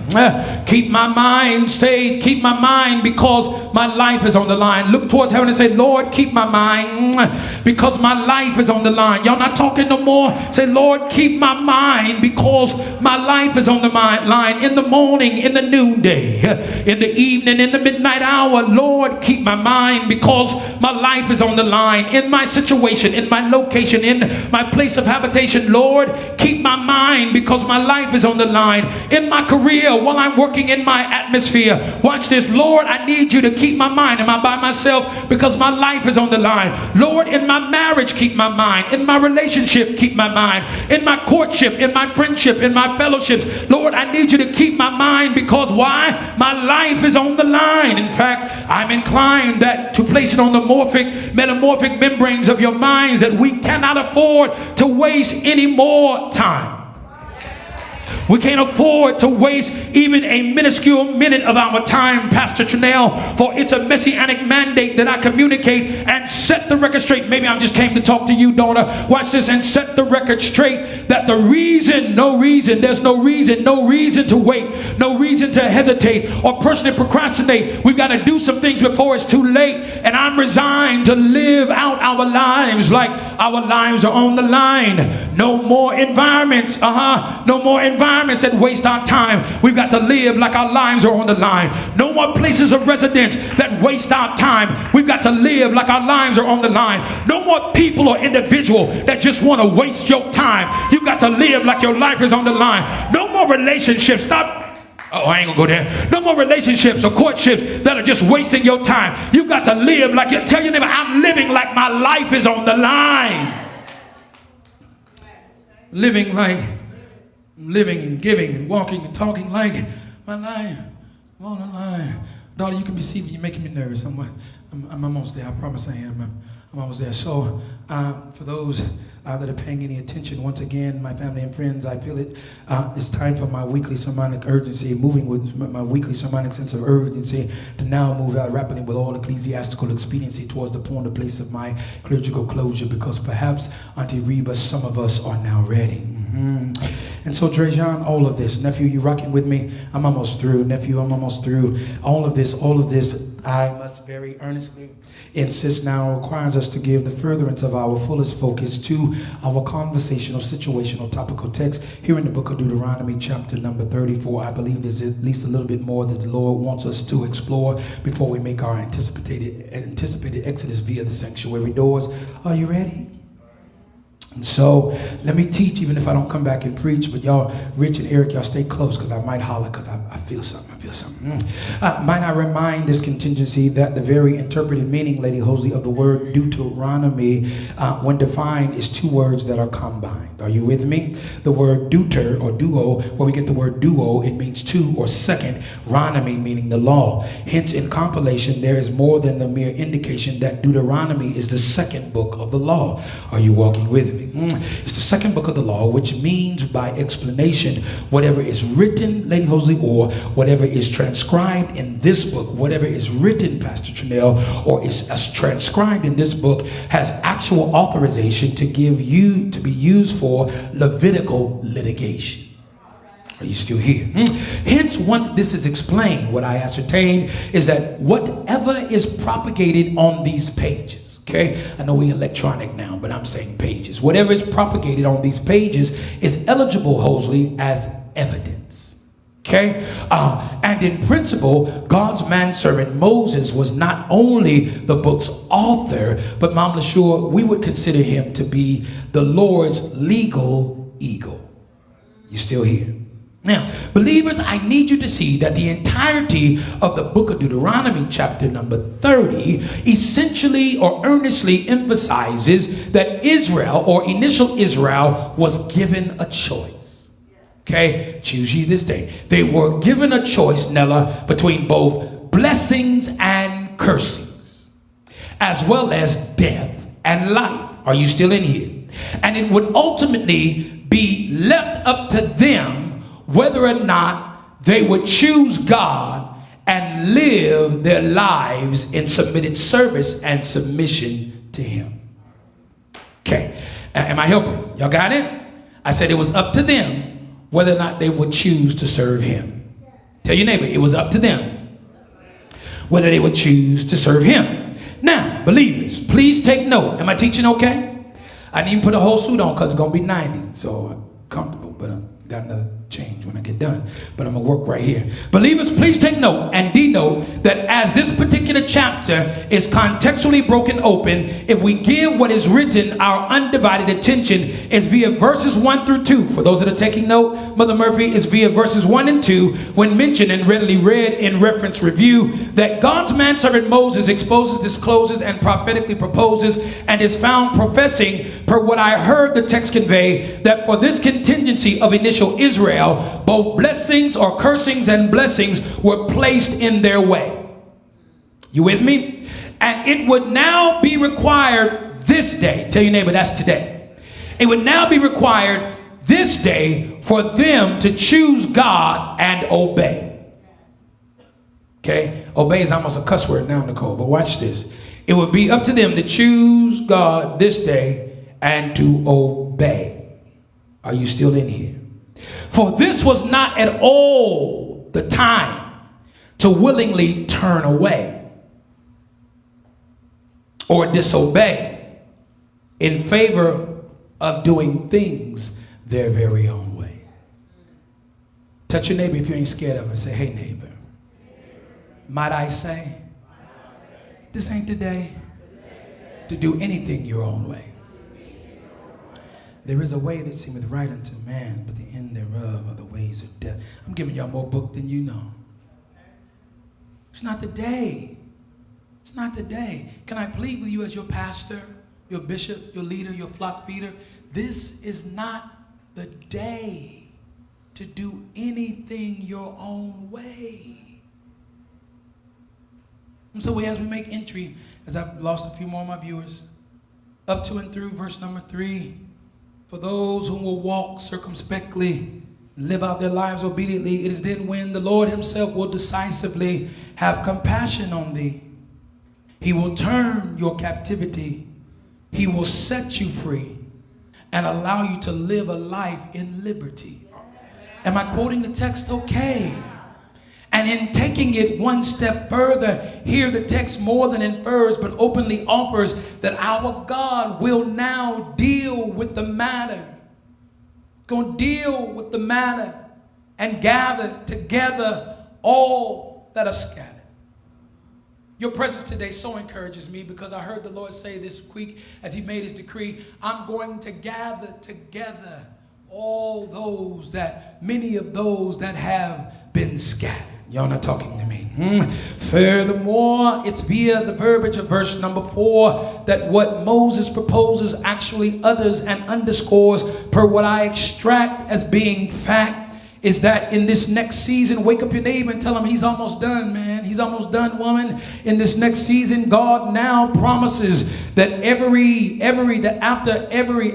Keep my mind stayed. Keep my mind because my life is on the line. Look towards heaven and say, Lord, keep my mind because my life is on the line. Y'all not talking no more? Say, Lord, keep my mind because my life is on the line. In the morning, in the noonday, in the evening, in the midnight hour, Lord, keep my mind because my life is on the line. In my situation, in my location, in my place of habitation, Lord, keep my mind because my life is on the line. In my career, while I'm working in my atmosphere, watch this, Lord, I need you to keep my mind. Am I by myself? Because my life is on the line. Lord, in my marriage, keep my mind. In my relationship, keep my mind. In my courtship, in my friendship, in my fellowships, Lord, I need you to keep my mind because why? My life is on the line. In fact, I'm inclined that to place it on the metamorphic membranes of your minds, that we cannot afford to waste any more time. We can't afford to waste even a minuscule minute of our time, Pastor Trinell, for it's a messianic mandate that I communicate and set the record straight. Maybe I just came to talk to you, daughter. Watch this and set the record straight that there's no reason to wait, no reason to hesitate or personally procrastinate. We've got to do some things before it's too late. And I'm resigned to live out our lives like our lives are on the line. No more environments, that waste our time. We've got to live like our lives are on the line. No more places of residence that waste our time. We've got to live like our lives are on the line. No more people or individual that just want to waste your time. You've got to live like your life is on the line. No more relationships. Stop. Oh, I ain't gonna go there. No more relationships or courtships that are just wasting your time. You've got to live like you tell your neighbor, I'm living like my life is on the line. Living and giving and walking and talking like my life on the line. Daughter, you can be seated. You're making me nervous. I'm almost there. I promise I am. I'm almost there. So, for those that are paying any attention, once again, my family and friends, I feel it. It's time for my weekly sermonic urgency, moving with my weekly sermonic sense of urgency to now move out rapidly with all ecclesiastical expediency towards the point of place of my clerical closure, because perhaps, Auntie Reba, some of us are now ready. And so, Drejan, all of this, nephew, you rocking with me? I'm almost through, nephew. I'm almost through. All of this, I must very earnestly insist now requires us to give the furtherance of our fullest focus to our conversational, situational, topical text here in the book of Deuteronomy, chapter number 34. I believe there's at least a little bit more that the Lord wants us to explore before we make our anticipated exodus via the sanctuary doors. Are you ready? And so let me teach, even if I don't come back and preach, but y'all, Rich and Eric, y'all stay close, because I might holler, because I feel something. Might I remind this contingency that the very interpreted meaning, Lady Hosley, of the word Deuteronomy, when defined, is two words that are combined. Are you with me? The word deuter, or duo, where we get the word duo, it means two or second, ronomy meaning the law. Hence, in compilation, there is more than the mere indication that Deuteronomy is the second book of the law. Are you walking with me? It's the second book of the law, which means by explanation, whatever is written, Lady Hosley, or whatever is transcribed in this book, whatever is written, Pastor Trinell, or is transcribed in this book, has actual authorization to be used for Levitical litigation. Are you still here? Hence, once this is explained, what I ascertain is that whatever is propagated on these pages, okay, I know we electronic now, but I'm saying pages. Whatever is propagated on these pages is eligible, Hosley, as evidence. Okay? And in principle, God's manservant Moses was not only the book's author, but Mom LaSure, we would consider him to be the Lord's legal eagle. You still here? Now, believers, I need you to see that the entirety of the book of Deuteronomy, chapter number 30, essentially or earnestly emphasizes that Israel, or initial Israel, was given a choice. Okay? Choose ye this day. They were given a choice, Nella, between both blessings and cursings, as well as death and life. Are you still in here? And it would ultimately be left up to them whether or not they would choose God and live their lives in submitted service and submission to him. Okay, am I helping? Y'all got it? I said it was up to them whether or not they would choose to serve him. Tell your neighbor, it was up to them whether they would choose to serve him. Now, believers, please take note. Am I teaching okay? I didn't even put a whole suit on because it's going to be 90, so I'm comfortable, but I got another change when I get done, but I'm gonna work right here. Believers, please take note and denote that as this particular chapter is contextually broken open, if we give what is written our undivided attention, is via verses 1 through 2. For those that are taking note, Mother Murphy, is via verses 1 and 2 when mentioned and readily read in reference review that God's manservant Moses exposes, discloses, and prophetically proposes, and is found professing, per what I heard the text convey, that for this contingency of initial Israel, both blessings or cursings and blessings were placed in their way. You with me? And it would now be required this day. Tell your neighbor, that's today. It would now be required this day for them to choose God and obey. Okay? Obey is almost a cuss word now, Nicole, but watch this. It would be up to them to choose God this day and to obey. Are you still in here? For this was not at all the time to willingly turn away or disobey in favor of doing things their very own way. Touch your neighbor if you ain't scared of him and say, hey neighbor, might I say, this ain't the day to do anything your own way. There is a way that seemeth right unto man, but the end thereof are the ways of death. I'm giving y'all more book than you know. It's not the day. It's not the day. Can I plead with you as your pastor, your bishop, your leader, your flock feeder? This is not the day to do anything your own way. And so as we make entry, as I've lost a few more of my viewers, up to and through verse number 3, for those who will walk circumspectly, live out their lives obediently, it is then when the Lord himself will decisively have compassion on thee. He will turn your captivity. He will set you free and allow you to live a life in liberty. Am I quoting the text okay? And in taking it one step further, here the text more than infers but openly offers that our God will now deal with the matter. Going to deal with the matter and gather together all that are scattered. Your presence today so encourages me because I heard the Lord say this week as he made his decree, I'm going to gather together all those many of those that have been scattered. Y'all not talking to me. Furthermore, it's via the verbiage of verse number 4 that what Moses proposes actually utters and underscores per what I extract as being fact is that in this next season, wake up your neighbor and tell him he's almost done, man. He's almost done, woman. In this next season, God now promises that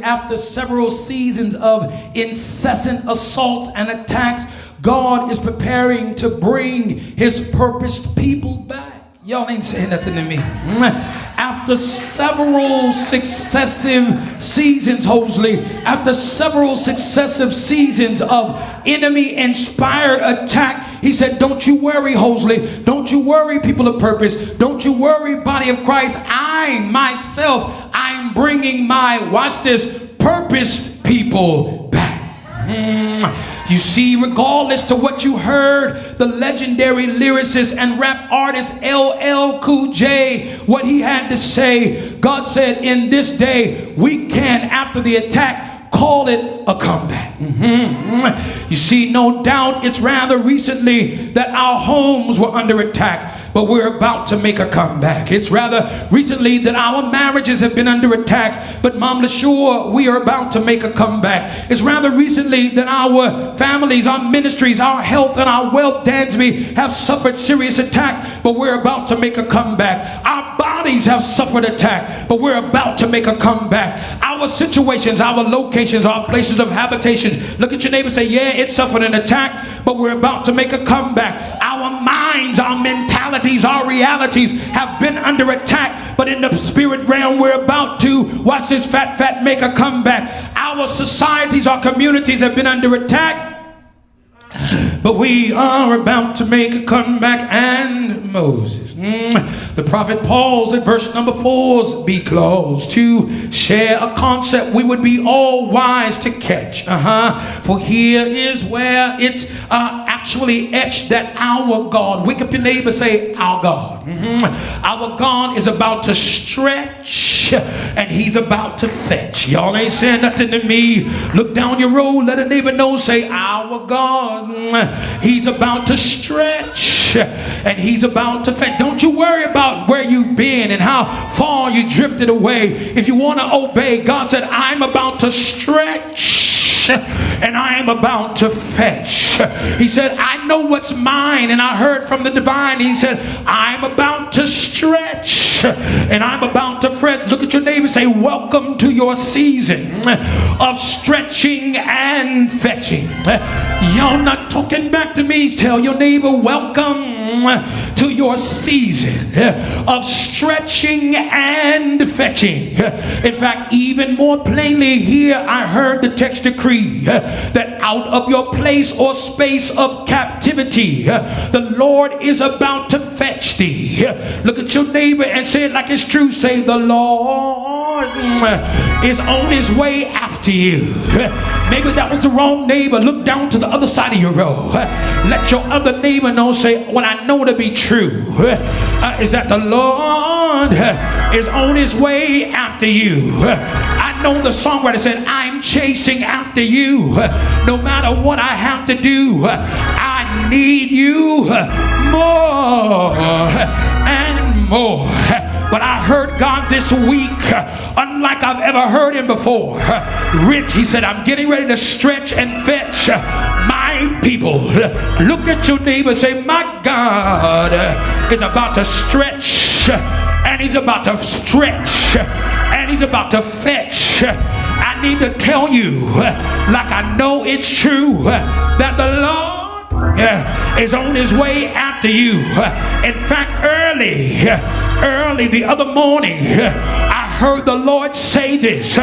after several seasons of incessant assaults and attacks, God is preparing to bring his purposed people back. Y'all ain't saying nothing to me. After several successive seasons, Hosley, after several successive seasons of enemy-inspired attack, he said, don't you worry, Hosley. Don't you worry, people of purpose. Don't you worry, body of Christ. I'm bringing my, watch this, purposed people back. You see, regardless to what you heard, the legendary lyricist and rap artist LL Cool J, what he had to say, God said, in this day, we can, after the attack, call it a comeback. You see, no doubt it's rather recently that our homes were under attack, but we're about to make a comeback. It's rather recently that our marriages have been under attack, but Mom LaSure, we are about to make a comeback. It's rather recently that our families, our ministries, our health, and our wealth, Dansby, have suffered serious attack, but we're about to make a comeback. Our bodies have suffered attack, but we're about to make a comeback. Our situations, our locations, our places of habitation. Look at your neighbor and say, yeah, it suffered an attack, but we're about to make a comeback. Our minds, our mentalities, our realities have been under attack, but in the spirit realm, we're about to, watch this, fat, make a comeback. Our societies, our communities have been under attack, but we are about to make a comeback. And Moses, the prophet Paul's at verse number 4's B clause to share a concept we would be all wise to catch. For here is where it's actually etched that our God, wake up your neighbor, say our God. Our God is about to stretch and he's about to fetch. Y'all ain't saying nothing to me. Look down your road, let a neighbor know, say our God. He's about to stretch and he's about to fetch. Don't you worry about where you've been and how far you drifted away. If you want to obey, God said, I'm about to stretch and I am about to fetch. He said, I know what's mine, and I heard from the divine. He said, I'm about to stretch and I'm about to fetch. Look at your neighbor, say, welcome to your season of stretching and fetching. Y'all not talking back to me. Tell your neighbor, welcome to your season of stretching and fetching. In fact, even more plainly here, I heard the text decree that out of your place or space of captivity, the Lord is about to fetch thee. Look at your neighbor and say it like it's true. Say, the Lord is on his way after you. Maybe that was the wrong neighbor. Look down to the other side of your row. Let your other neighbor know, say, what I know to be true is that the Lord is on his way after you. I know the songwriter said, I'm chasing after you. No matter what I have to do, I need you more and more. But I heard God this week, unlike I've ever heard him before. Rich, he said, I'm getting ready to stretch and fetch my people. Look at your neighbor, say, my God is about to stretch, and he's about to stretch, and he's about to fetch. I need to tell you, like I know it's true, that the Lord is on his way after you. In fact, early the other morning, I heard the Lord say this.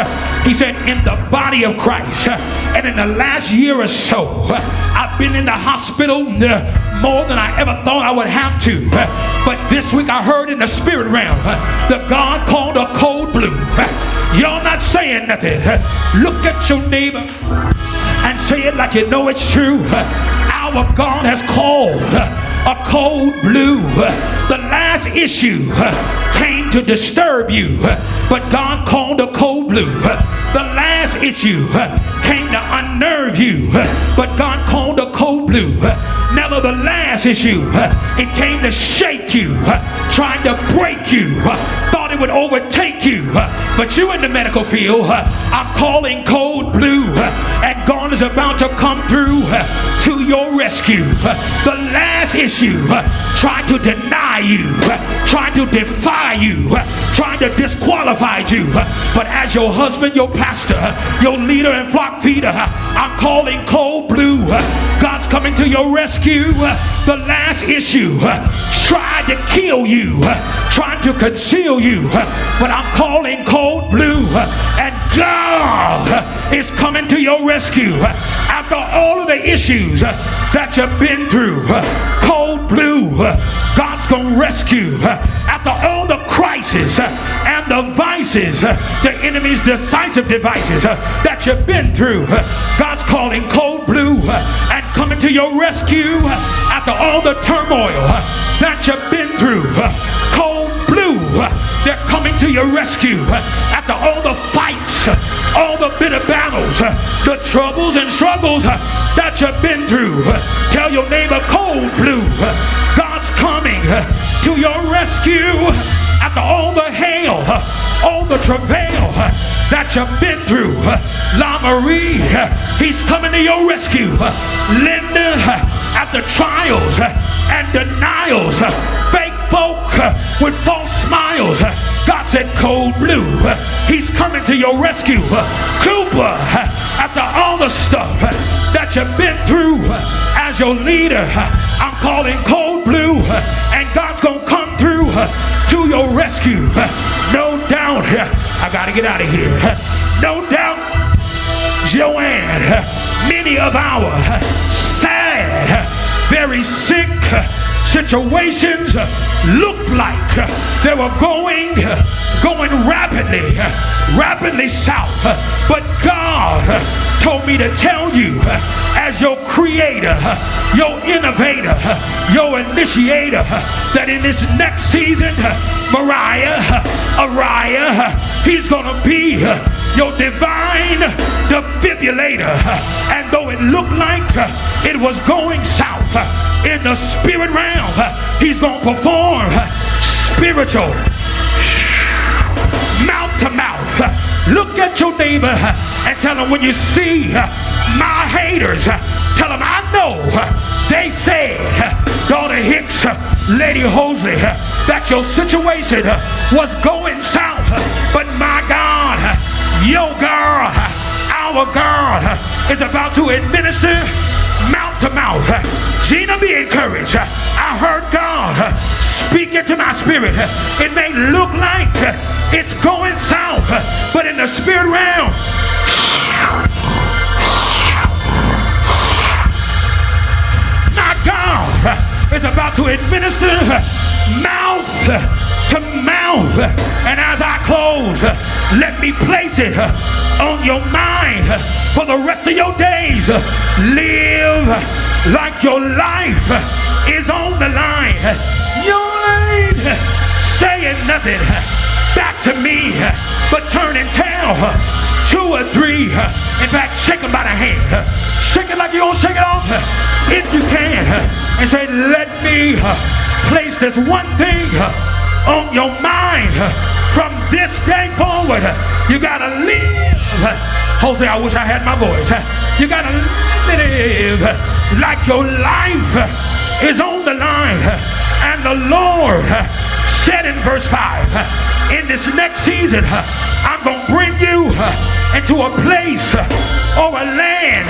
He said, in the body of Christ, and in the last year or so, I've been in the hospital more than I ever thought I would have to. But this week I heard in the spirit realm, the God called a cold blue. Y'all not saying nothing. Look at your neighbor and say it like you know it's true. Our God has called a cold blue. The last issue came to disturb you, but God called a cold blue. The last issue came to unnerve you, but God called a cold blue. Never the last issue, it came to shake you, trying to break you, thought it would overtake you, but you in the medical field, I'm calling cold blue, and God is about to come through to your rescue. The last issue tried to deny you, trying to defy you, trying to disqualify you, but as your husband, your pastor, your leader and flock feeder, I'm calling cold blue. God's coming to your rescue. The last issue tried to kill you, trying to conceal you, but I'm calling cold blue, and God is coming to your rescue. After all of the issues that you've been through, cold blue, God's gonna rescue. After all the crisis and the vices, the enemy's decisive devices that you've been through, God's calling cold blue and coming to your rescue. After all the turmoil that you've been through, cold blue, they're coming to your rescue. After all the fights, all the bitter battles, the troubles and struggles that you've been through, tell your neighbor, cold blue, God's coming to your rescue. After all the hail, all the travail that you've been through, La Marie, he's coming to your rescue. Linda, after trials and denials, fake folk with false smiles, God said cold blue, he's coming to your rescue. Cooper, after all the stuff that you've been through as your leader, I'm calling cold blue, and God's gonna come through to your rescue. No doubt, I gotta get out of here. No doubt, Joanne, many of our sad, very sick situations looked like they were going rapidly south, but God told me to tell you, as your creator, your innovator, your initiator, that in this next season, Araya, he's gonna be your divine defibrillator. And though it looked like it was going south, in the spirit realm, he's gonna perform spiritual mouth to mouth. Look at your neighbor and tell him, when you see my haters, tell them I know they said, Daughter Hicks, Lady Hosley, that your situation was going south, but my God, your girl, our God is about to administer mouth to mouth. Gina, be encouraged. I heard God speak into my spirit. It may look like it's going south, but in the spirit realm, my God is about to administer mouth to mouth. And as I close, let me place it on your mind for the rest of your days. Live like your life is on the line. You ain't saying nothing back to me, but turn and tell 2 or 3. In fact, shake them by the hand. Shake it like you're gonna shake it off, if you can, and say, let me place this one thing on your mind from this day forward. You gotta live. Hosley, I wish I had my voice. You gotta live like your life is on the line. And the Lord said in verse 5, in this next season, I'm gonna bring you into a place or a land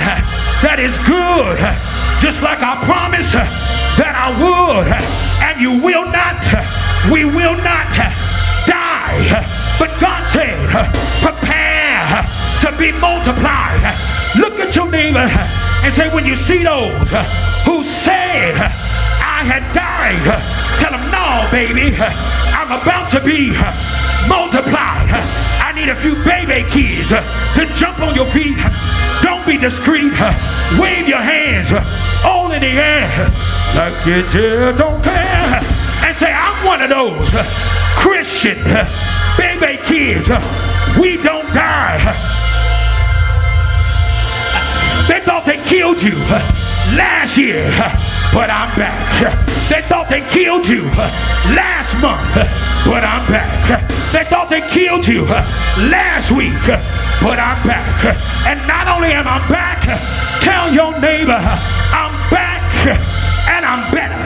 that is good, just like I promised that I would. And you will not, we will not die. But God said, prepare to be multiplied. Look at your neighbor and say, when you see those who said I had died, tell them, no, baby, I'm about to be multiplied. I need a few baby kids to jump on your feet. Don't be discreet. Wave your hands all in the air like you just don't care. And say, I'm one of those Christian baby kids. We don't die. They thought they killed you last year, but I'm back. They thought they killed you last month, but I'm back. They thought they killed you last week, but I'm back. And not only am I back, tell your neighbor, I'm back and I'm better.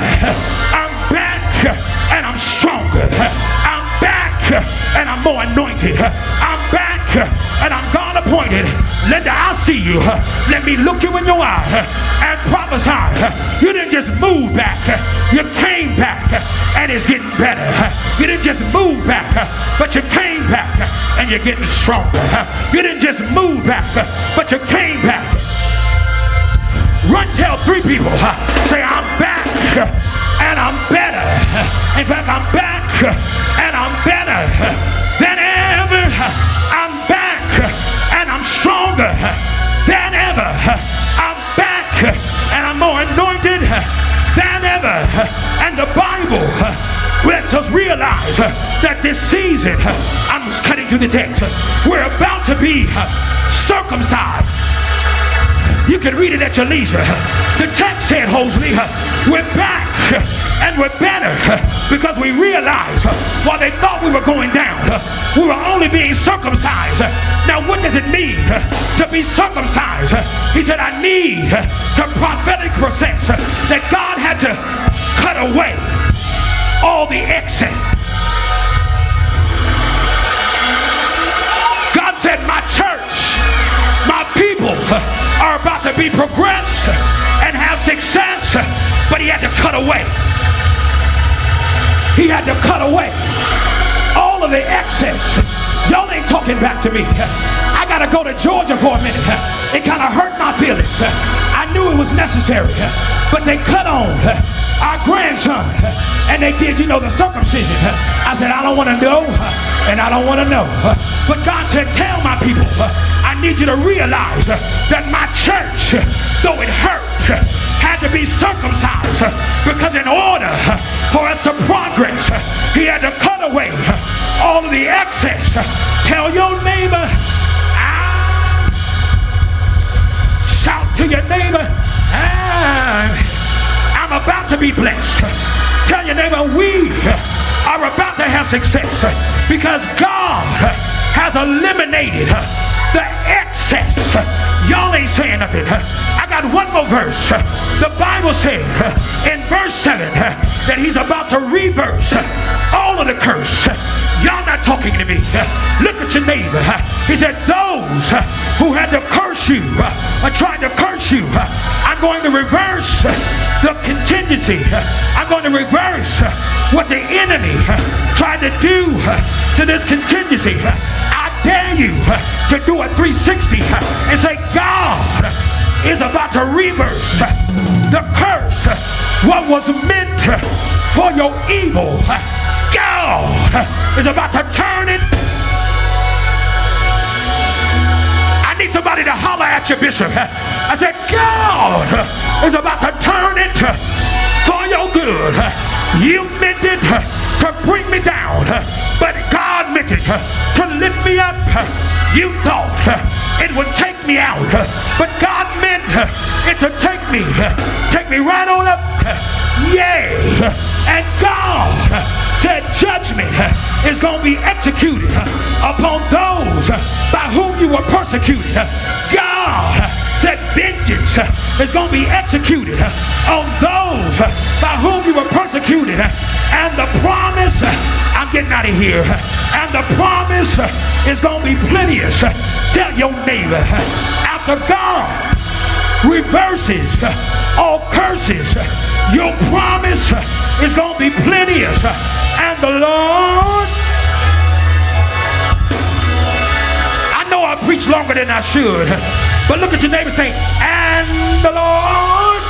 I'm back and I'm stronger. I'm back and I'm more anointed. I'm back and I'm God appointed. Linda, I'll see you. Let me look you in your eye and prophesy. You didn't just move back. You came back and it's getting better. You didn't just move back, but you came back and you're getting stronger. You didn't just move back, but you came back. Run, tell 3 people. Say, I'm back and I'm better. In fact, I'm back and I'm better than ever. I'm back and I'm stronger than ever. I'm back and I'm more anointed than ever. And the Bible lets us realize that this season, I'm just cutting through the text, we're about to be circumcised. You can read it at your leisure. The text said, Hosley, we're back and we're better because we realized while they thought we were going down, we were only being circumcised. Now what does it mean to be circumcised? He said, I need to prophetic process that God had to cut away all the excess. God said, my church, my people are about to be progressed and have success, but he had to cut away. He had to cut away all of the excess. Y'all ain't talking back to me. I gotta go to Georgia for a minute. It kind of hurt my feelings. I knew it was necessary, but they cut on our grandson and they did, the circumcision. I said, I don't want to know and I don't want to know. But God said, tell my people, I need you to realize that my church, though it hurt, had to be circumcised because in order for us to progress, he had to cut away all of the excess. Tell your neighbor, shout to your neighbor, I'm about to be blessed. Tell your neighbor, we are about to have success because God has eliminated the excess. Y'all ain't saying nothing. I got one more verse. The Bible said in verse 7 that he's about to reverse all of the curse. Y'all not talking to me. Look at your neighbor. He said, those who had to curse you or tried to curse you, I'm going to reverse the contingency. I'm going to reverse what the enemy tried to do to this contingency. I dare you to do a 360 and say, God is about to reverse the curse. What was meant for your evil, God is about to turn it. I need somebody to holler at your bishop. I said, God is about to turn it for your good. You meant it to bring me down, but God meant it to lift me up. You thought it would take me out, but God meant it to take me right on up. Yay! And God said, judgment is going to be executed upon those by whom you were persecuted. God said vengeance is going to be executed on those by whom you were persecuted. And the promise, I'm getting out of here, and the promise is going to be plenteous. Tell your neighbor, after God reverses all curses, your promise is going to be plenteous. And the Lord, I know I preach longer than I should, but look at your neighbor saying, and the Lord,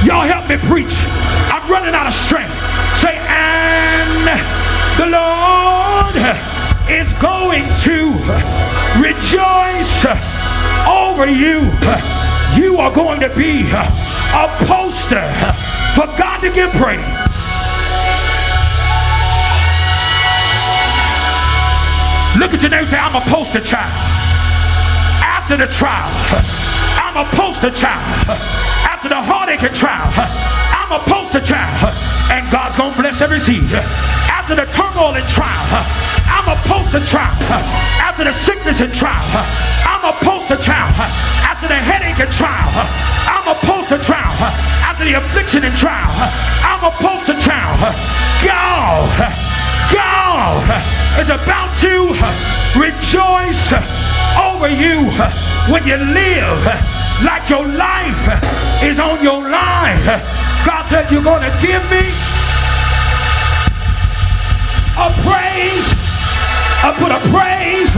y'all help me preach. I'm running out of strength. Say, and the Lord is going to rejoice over you. You are going to be a poster for God to give praise. Look at your neighbor and say, I'm a poster child. After the trial, I'm a poster child. After the heartache and trial, I'm a poster child. And God's going to bless every seed. After the turmoil and trial, I'm a poster child. After the sickness and trial, I'm a poster child. After the headache and trial, I'm a poster child. After the affliction and trial, I'm a poster child. God is about to rejoice over you when you live like your life is on your line. God said, you're going to give me a praise. Put a praise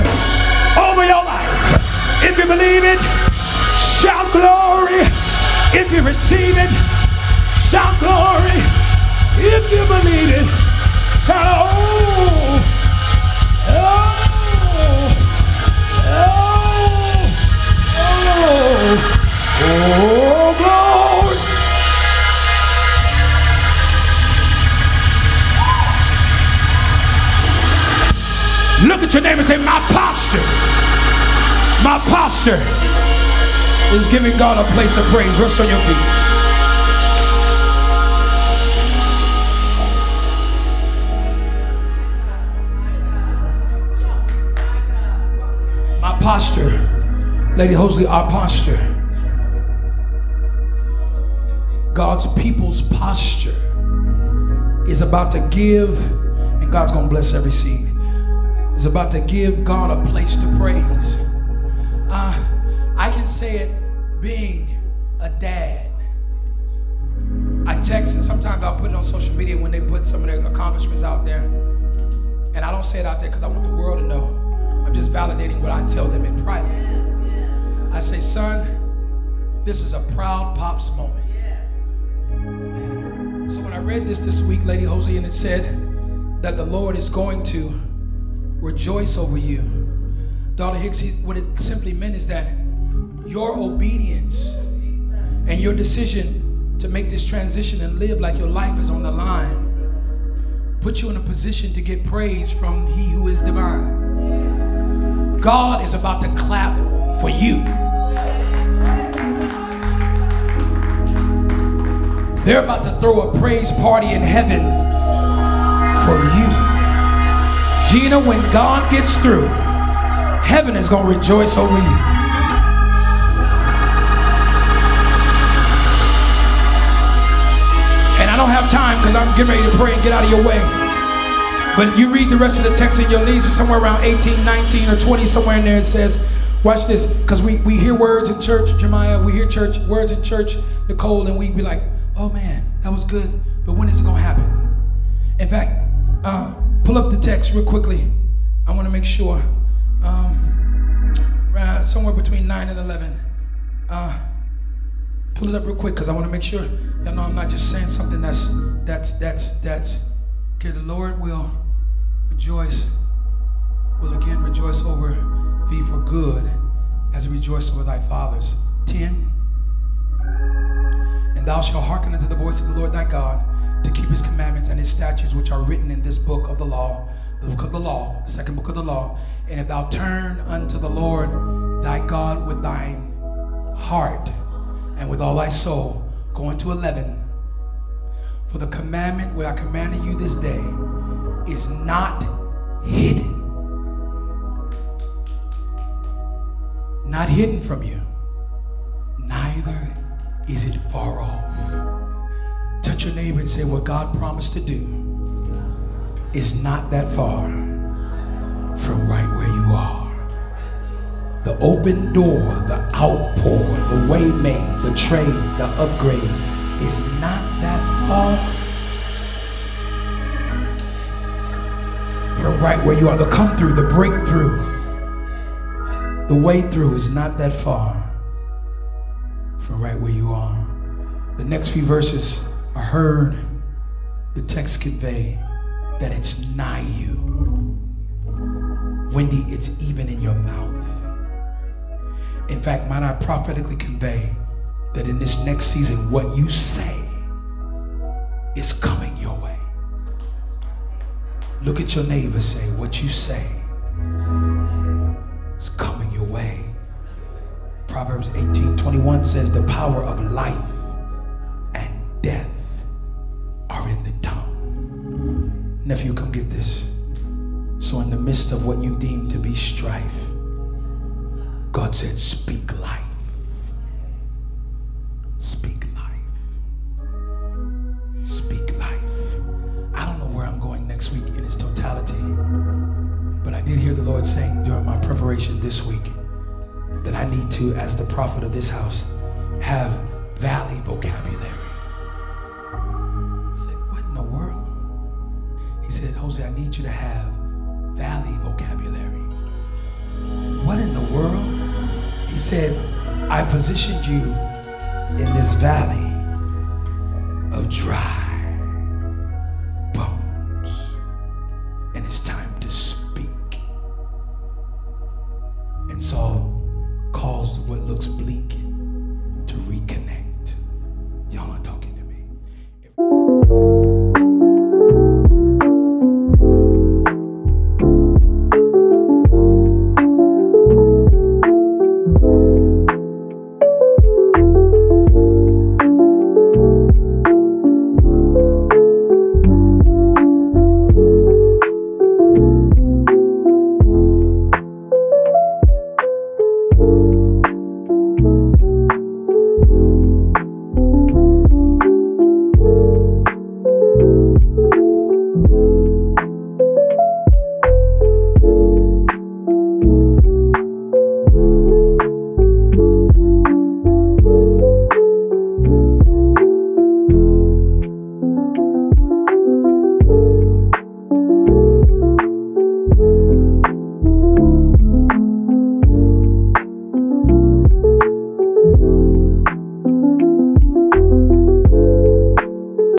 over your life. If you believe it, shout glory. If you receive it, shout glory. If you believe it, shout oh, oh, oh, oh, glory. Look at your neighbor and say, my posture is giving God a place of praise. Rest on your feet. My posture, Lady Hosley, our posture, God's people's posture is about to give, and God's going to bless every seed, is about to give God a place to praise. I can say it being a dad. I text, and sometimes I'll put it on social media when they put some of their accomplishments out there. And I don't say it out there because I want the world to know. I'm just validating what I tell them in private. I say, son, this is a proud pops moment. So when I read this week, Lady Hosley, and it said that the Lord is going to rejoice over you. Daughter Hicks, what it simply meant is that your obedience and your decision to make this transition and live like your life is on the line put you in a position to get praise from He who is divine. God is about to clap for you. They're about to throw a praise party in heaven for you. Gina, when God gets through, heaven is going to rejoice over you. And I don't have time because I'm getting ready to pray and get out of your way. But you read the rest of the text in your leisure, somewhere around 18, 19, or 20, somewhere in there it says, watch this, because we hear words in church, Jemiah, we hear words in church, Nicole, and we be like, oh man, that was good, but when is it going to happen? In fact, pull up the text real quickly. I want to make sure. Somewhere between 9 and 11. Pull it up real quick because I want to make sure y'all know I'm not just saying something that's okay. The Lord will again rejoice over thee for good as he rejoiced over thy fathers. 10. And thou shalt hearken unto the voice of the Lord thy God, to keep his commandments and his statutes which are written in this book of the law, the book of the law, the second book of the law. And if thou turn unto the Lord thy God with thine heart and with all thy soul, go into 11. For the commandment where I commanded you this day is not hidden. Not hidden from you. Neither is it far off. Touch your neighbor and say, what God promised to do is not that far from right where you are. The open door, the outpour, the way made, the trade, the upgrade is not that far from right where you are. The come through, the breakthrough, the way through is not that far from right where you are. The next few verses are heard. The text convey that it's nigh you. Wendy, it's even in your mouth. In fact, might I prophetically convey that in this next season, what you say is coming your way. Look at your neighbor, say, what you say is coming your way. Proverbs 18:21 says the power of life and death are in the tongue. Nephew, come get this. So in the midst of what you deem to be strife, God said, speak life. Speak life. Speak life. I don't know where I'm going next week in its totality, but I did hear the Lord saying during my preparation this week that I need to, as the prophet of this house, have valley vocabulary. I said, what in the world? He said, Jose, I need you to have valley vocabulary. What in the world? He said, I positioned you in this valley of dry.